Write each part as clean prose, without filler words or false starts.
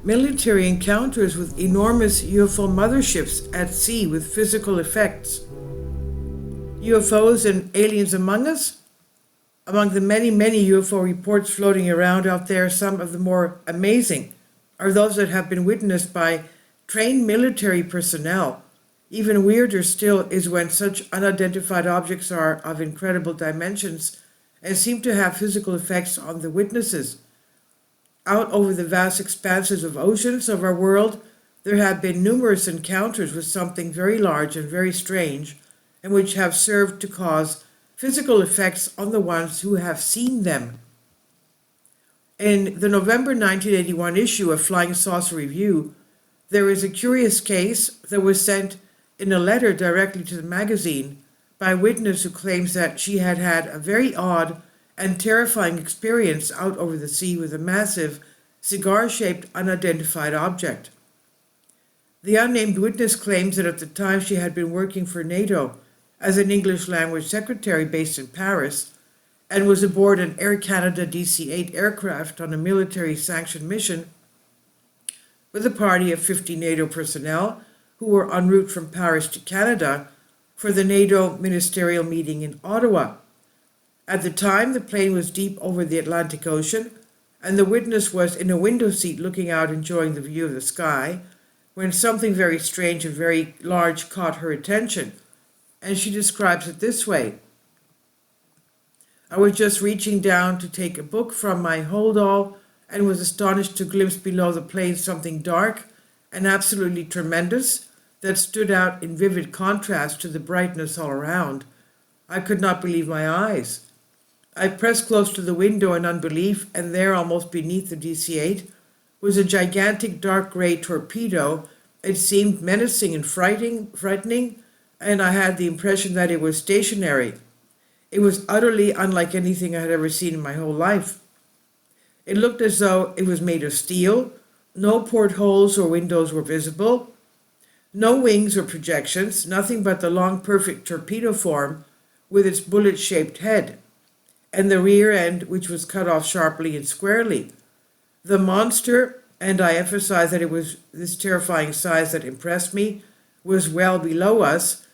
military encounters with enormous UFO motherships at sea with physical effects. UFOs and aliens among us? Among the many UFO reports floating around out there, some of the more amazing are those that have been witnessed by trained military personnel. Even weirder still is when such unidentified objects are of incredible dimensions and seem to have physical effects on the witnesses. Out over the vast expanses of oceans of our world, there have been numerous encounters with something very large and very strange, and which have served to cause physical effects on the ones who have seen them. In the November 1981 issue of Flying Saucer Review, there is a curious case that was sent in a letter directly to the magazine by a witness who claims that she had had a very odd and terrifying experience out over the sea with a massive, cigar-shaped, unidentified object. The unnamed witness claims that at the time she had been working for NATO as an English language secretary based in Paris and was aboard an Air Canada DC-8 aircraft on a military-sanctioned mission with a party of 50 NATO personnel who were en route from Paris to Canada for the NATO ministerial meeting in Ottawa. At the time, the plane was deep over the Atlantic Ocean, and the witness was in a window seat looking out, enjoying the view of the sky, when something very strange and very large caught her attention, and she describes it this way. I was just reaching down to take a book from my hold-all and was astonished to glimpse below the plane something dark and absolutely tremendous that stood out in vivid contrast to the brightness all around. I could not believe my eyes. I pressed close to the window in unbelief, and there, almost beneath the DC-8, was a gigantic dark gray torpedo. It seemed menacing and frightening, and I had the impression that it was stationary. It was utterly unlike anything I had ever seen in my whole life. It looked as though it was made of steel. No portholes or windows were visible. No wings or projections, nothing but the long, perfect torpedo form with its bullet-shaped head, and the rear end, which was cut off sharply and squarely. The monster, and I emphasize that it was this terrifying size that impressed me, was well below us.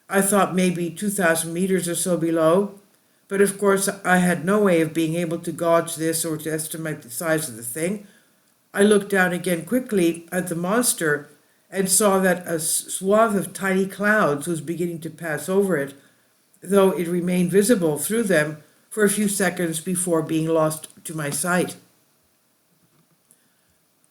I thought maybe 2,000 meters or so below, but of course I had no way of being able to gauge this or to estimate the size of the thing. I looked down again quickly at the monster and saw that a swath of tiny clouds was beginning to pass over it, though it remained visible through them for a few seconds before being lost to my sight.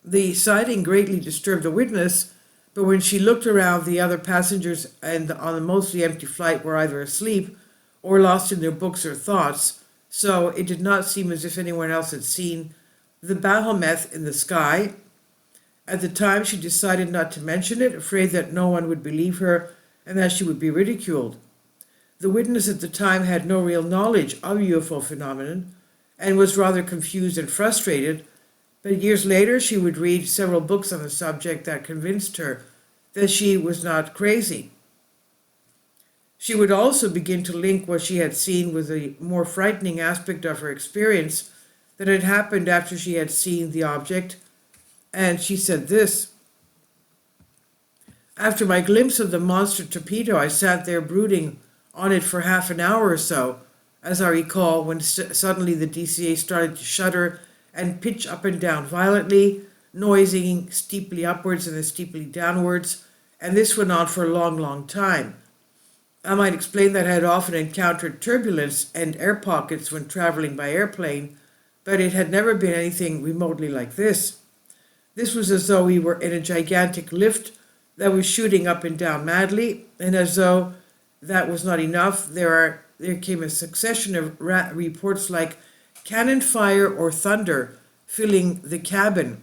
The sighting greatly disturbed the witness, but when she looked around, the other passengers and on the mostly empty flight were either asleep or lost in their books or thoughts, so it did not seem as if anyone else had seen the Bahamut in the sky. At the time, she decided not to mention it, afraid that no one would believe her and that she would be ridiculed. The witness at the time had no real knowledge of UFO phenomenon and was rather confused and frustrated, but years later she would read several books on the subject that convinced her that she was not crazy. She would also begin to link what she had seen with a more frightening aspect of her experience that had happened after she had seen the object, and she said this: "After my glimpse of the monster torpedo, I sat there brooding on it for half an hour or so, as I recall, when suddenly the DCA started to shudder and pitch up and down violently, noising steeply upwards and then steeply downwards, and this went on for a long time. I might explain that I had often encountered turbulence and air pockets when traveling by airplane, but it had never been anything remotely like this. This was as though we were in a gigantic lift that was shooting up and down madly, and as though that was not enough, there came a succession of reports like cannon fire or thunder filling the cabin.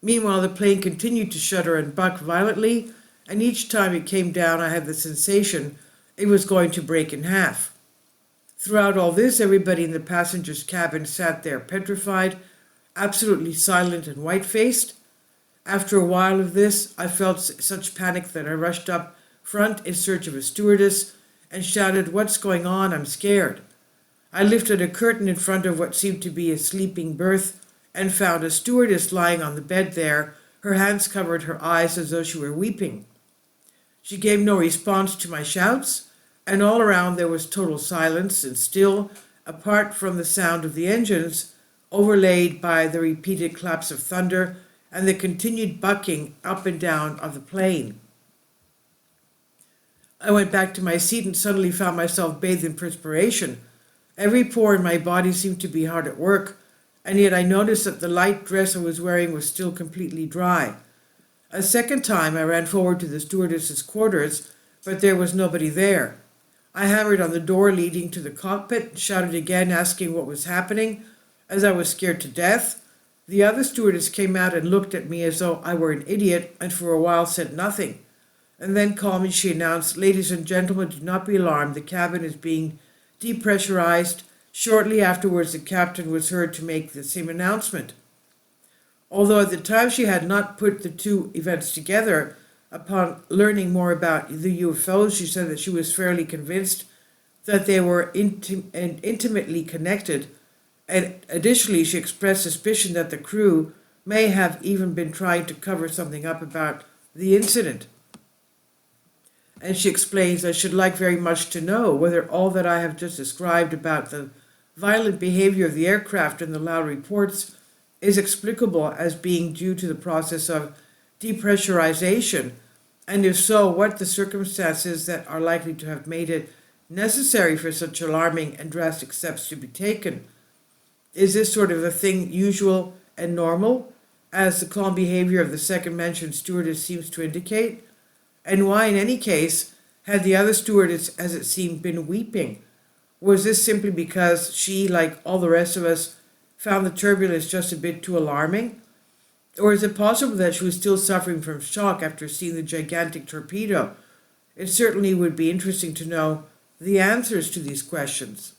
Meanwhile, the plane continued to shudder and buck violently, and each time it came down, I had the sensation it was going to break in half. Throughout all this, everybody in the passenger's cabin sat there petrified, absolutely silent and white-faced. After a while of this, I felt such panic that I rushed up front in search of a stewardess and shouted, 'What's going on? I'm scared.' I lifted a curtain in front of what seemed to be a sleeping berth and found a stewardess lying on the bed there. Her hands covered her eyes as though she were weeping. She gave no response to my shouts, and all around there was total silence and still, apart from the sound of the engines, overlaid by the repeated claps of thunder and the continued bucking up and down of the plane. I went back to my seat and suddenly found myself bathed in perspiration. Every pore in my body seemed to be hard at work, and yet I noticed that the light dress I was wearing was still completely dry. A second time I ran forward to the stewardess's quarters, but there was nobody there. I hammered on the door leading to the cockpit and shouted again, asking what was happening, as I was scared to death. The other stewardess came out and looked at me as though I were an idiot, and for a while said nothing. And then calmly she announced, "Ladies and gentlemen, do not be alarmed. The cabin is being depressurized." Shortly afterwards, the captain was heard to make the same announcement. Although at the time she had not put the two events together, upon learning more about the UFOs, she said that she was fairly convinced that they were intimately connected, and additionally she expressed suspicion that the crew may have even been trying to cover something up about the incident. And she explains, "I should like very much to know whether all that I have just described about the violent behavior of the aircraft and the loud reports is explicable as being due to the process of depressurization, and if so, what the circumstances that are likely to have made it necessary for such alarming and drastic steps to be taken. Is this sort of a thing usual and normal, as the calm behavior of the second mentioned stewardess seems to indicate? And why, in any case, had the other stewardess, as it seemed, been weeping? Was this simply because she, like all the rest of us, found the turbulence just a bit too alarming? Or is it possible that she was still suffering from shock after seeing the gigantic torpedo? It certainly would be interesting to know the answers to these questions.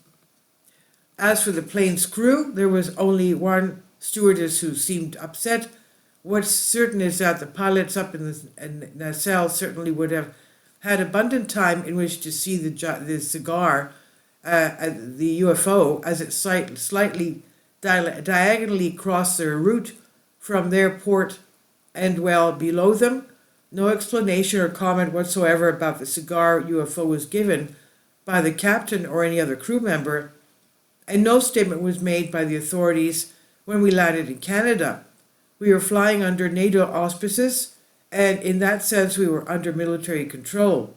As for the plane's crew, there was only one stewardess who seemed upset. What's certain is that the pilots up in the nacelle certainly would have had abundant time in which to see the cigar, the UFO, as it slightly diagonally crossed their route from their port and well below them. No explanation or comment whatsoever about the cigar UFO was given by the captain or any other crew member, and no statement was made by the authorities when we landed in Canada. We were flying under NATO auspices, and in that sense we were under military control.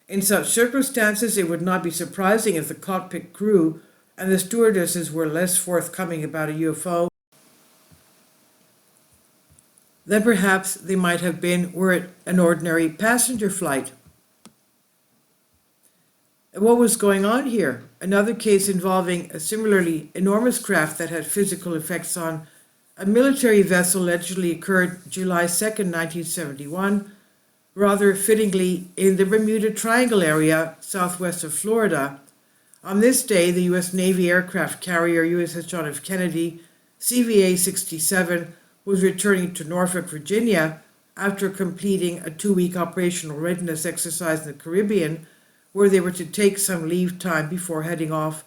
In such circumstances, it would not be surprising if the cockpit crew and the stewardesses were less forthcoming about a UFO than perhaps they might have been were it an ordinary passenger flight. What was going on here? Another case involving a similarly enormous craft that had physical effects on a military vessel allegedly occurred July 2nd, 1971, rather fittingly in the Bermuda Triangle area, southwest of Florida. On this day, the U.S. Navy aircraft carrier USS John F. Kennedy, CVA-67, was returning to Norfolk, Virginia, after completing a 2-week operational readiness exercise in the Caribbean, where they were to take some leave time before heading off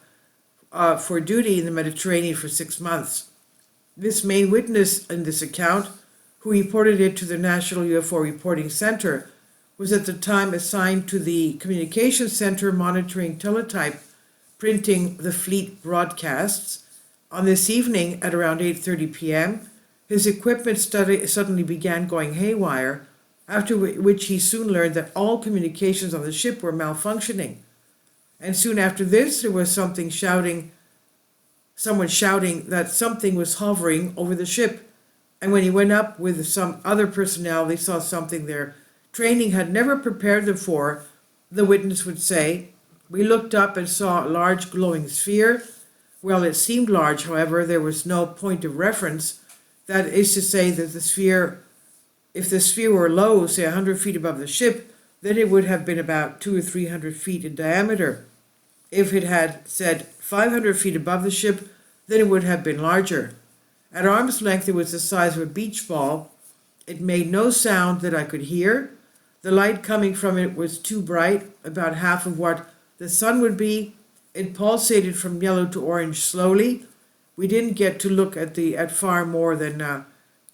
for duty in the Mediterranean for 6 months. This main witness in this account, who reported it to the National UFO Reporting Center, was at the time assigned to the Communications Center monitoring teletype printing the fleet broadcasts. On this evening at around 8:30 p.m., his equipment suddenly began going haywire, after which he soon learned that all communications on the ship were malfunctioning. And soon after this, there was someone shouting that something was hovering over the ship. And when he went up with some other personnel, they saw something their training had never prepared them for. The witness would say, "We looked up and saw a large glowing sphere. Well, it seemed large, however, there was no point of reference. That is to say that if the sphere were low, say 100 feet above the ship, then it would have been about 200 or 300 feet in diameter. If it had said 500 feet above the ship, then it would have been larger. At arm's length, it was the size of a beach ball. It made no sound that I could hear. The light coming from it was too bright, about half of what the sun would be. It pulsated from yellow to orange slowly, We didn't get to look at far more than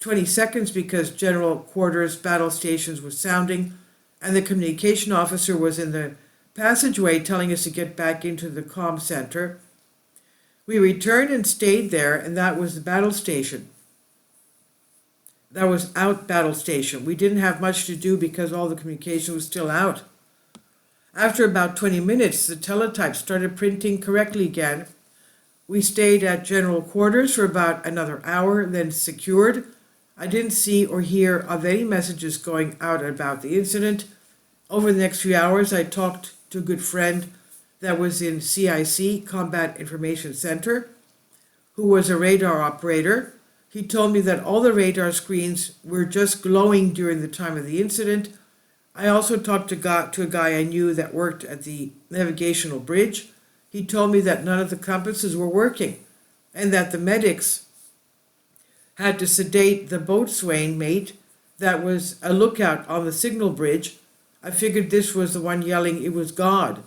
20 seconds because General Quarters battle stations were sounding, and the communication officer was in the passageway telling us to get back into the comm center. We returned and stayed there, and that was the battle station. That was out battle station. We didn't have much to do because all the communication was still out. After about 20 minutes, the teletype started printing correctly again. We stayed at General Quarters for about another hour, then secured. I didn't see or hear of any messages going out about the incident. Over the next few hours, I talked to a good friend that was in CIC, Combat Information Center, who was a radar operator. He told me that all the radar screens were just glowing during the time of the incident. I also talked to a guy I knew that worked at the navigational bridge. He told me that none of the compasses were working and that the medics had to sedate the boatswain mate that was a lookout on the signal bridge. I figured this was the one yelling, "It was God."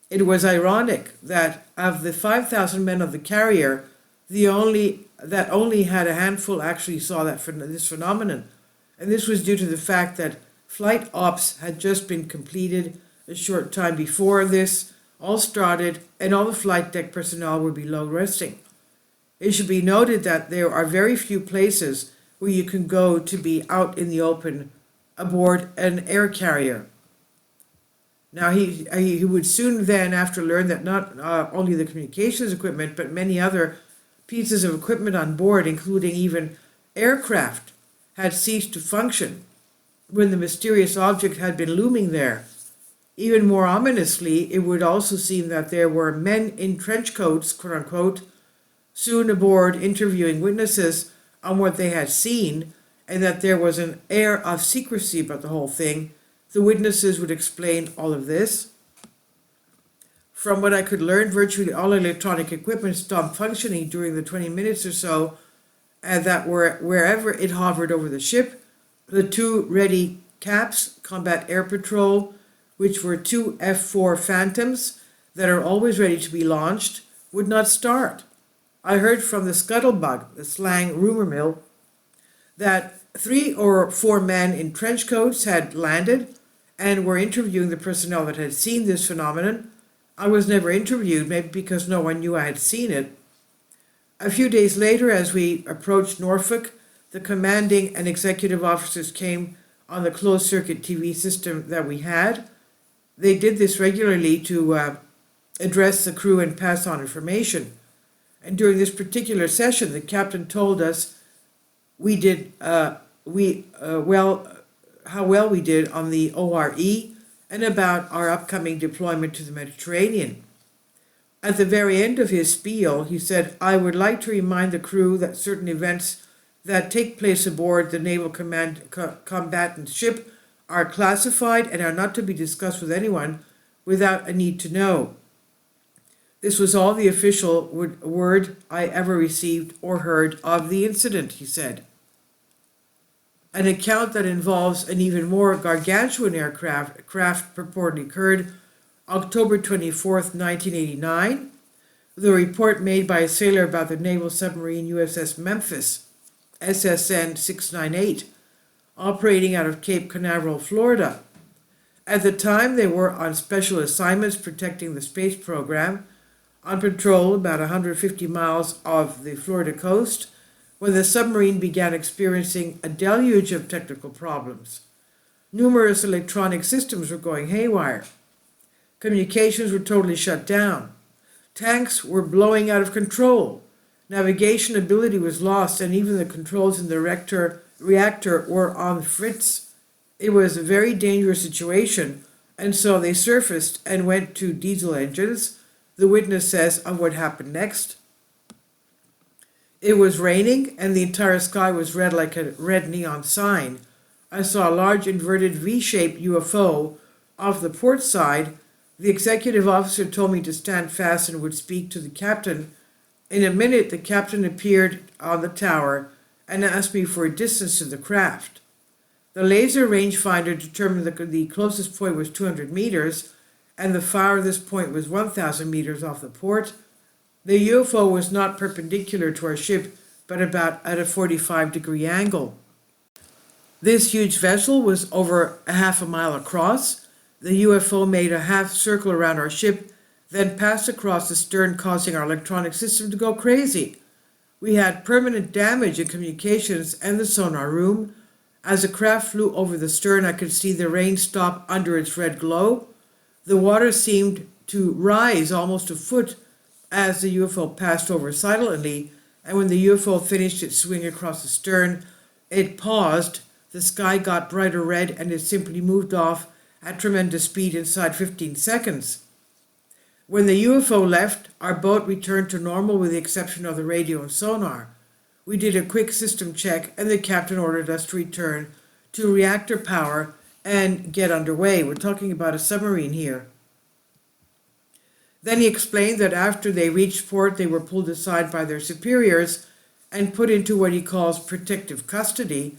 It was ironic that of the 5,000 men of the carrier, only had a handful actually saw this phenomenon. And this was due to the fact that flight ops had just been completed a short time before this all started, and all the flight deck personnel were below resting. It should be noted that there are very few places where you can go to be out in the open aboard an air carrier. Now he would soon then after learn that not only the communications equipment, but many other pieces of equipment on board, including even aircraft, had ceased to function when the mysterious object had been looming there. Even more ominously, it would also seem that there were men in trench coats, quote unquote, soon aboard interviewing witnesses on what they had seen, and that there was an air of secrecy about the whole thing. The witnesses would explain all of this. From what I could learn, virtually all electronic equipment stopped functioning during the 20 minutes or so, and that wherever it hovered over the ship, the two ready CAPs, Combat Air Patrol, which were two F-4 Phantoms that are always ready to be launched, would not start. I heard from the scuttlebutt, the slang rumor mill, that 3 or 4 men in trench coats had landed and were interviewing the personnel that had seen this phenomenon. I was never interviewed, maybe because no one knew I had seen it. A few days later, as we approached Norfolk, the commanding and executive officers came on the closed-circuit TV system that we had. They did this regularly to address the crew and pass on information. And during this particular session, the captain told us how well we did on the ORE and about our upcoming deployment to the Mediterranean. At the very end of his spiel, he said, "I would like to remind the crew that certain events that take place aboard the naval combatant ship are classified and are not to be discussed with anyone without a need to know." This was all the official word I ever received or heard of the incident, he said. An account that involves an even more gargantuan craft purportedly occurred October 24th, 1989. The report made by a sailor about the naval submarine USS Memphis, SSN 698, operating out of Cape Canaveral, Florida. At the time, they were on special assignments protecting the space program, on patrol about 150 miles off the Florida coast, when the submarine began experiencing a deluge of technical problems. Numerous electronic systems were going haywire. Communications were totally shut down. Tanks were blowing out of control. Navigation ability was lost, and even the controls in the reactor were on fritz. It was a very dangerous situation, and so they surfaced and went to diesel engines. The witness says of what happened next. It was raining, and the entire sky was red like a red neon sign. I saw a large inverted V-shaped UFO off the port side. The executive officer told me to stand fast and would speak to the captain. In a minute, the captain appeared on the tower and asked me for a distance to the craft. The laser rangefinder determined that the closest point was 200 meters, and the farthest point was 1,000 meters off the port. The UFO was not perpendicular to our ship, but about at a 45-degree angle. This huge vessel was over a half a mile across. The UFO made a half circle around our ship, then passed across the stern, causing our electronic system to go crazy. We had permanent damage in communications and the sonar room. As the craft flew over the stern, I could see the rain stop under its red glow. The water seemed to rise almost a foot as the UFO passed over silently, and when the UFO finished its swing across the stern, it paused, the sky got brighter red, and it simply moved off at tremendous speed inside 15 seconds. When the UFO left, our boat returned to normal with the exception of the radio and sonar. We did a quick system check, and the captain ordered us to return to reactor power and get underway. We're talking about a submarine here. Then he explained that after they reached port, they were pulled aside by their superiors and put into what he calls protective custody.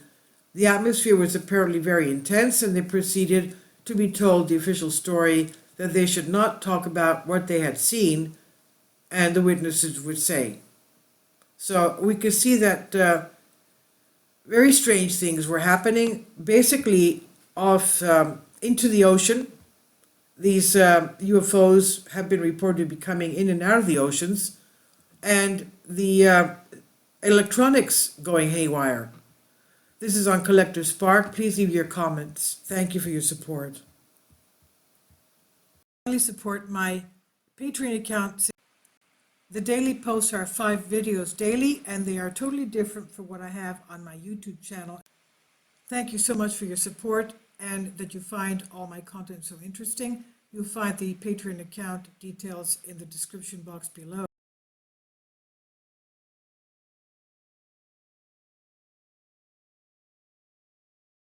The atmosphere was apparently very intense, and they proceeded to be told the official story that they should not talk about what they had seen, and the witnesses would say. So we could see that very strange things were happening, basically off into the ocean. These UFOs have been reported to be coming in and out of the oceans, and the electronics going haywire. This is on Collective Spark. Please leave your comments. Thank you for your support. Please support my Patreon account. The daily posts are 5 videos daily, and they are totally different from what I have on my YouTube channel. Thank you so much for your support and that you find all my content so interesting. You'll find the Patreon account details in the description box below.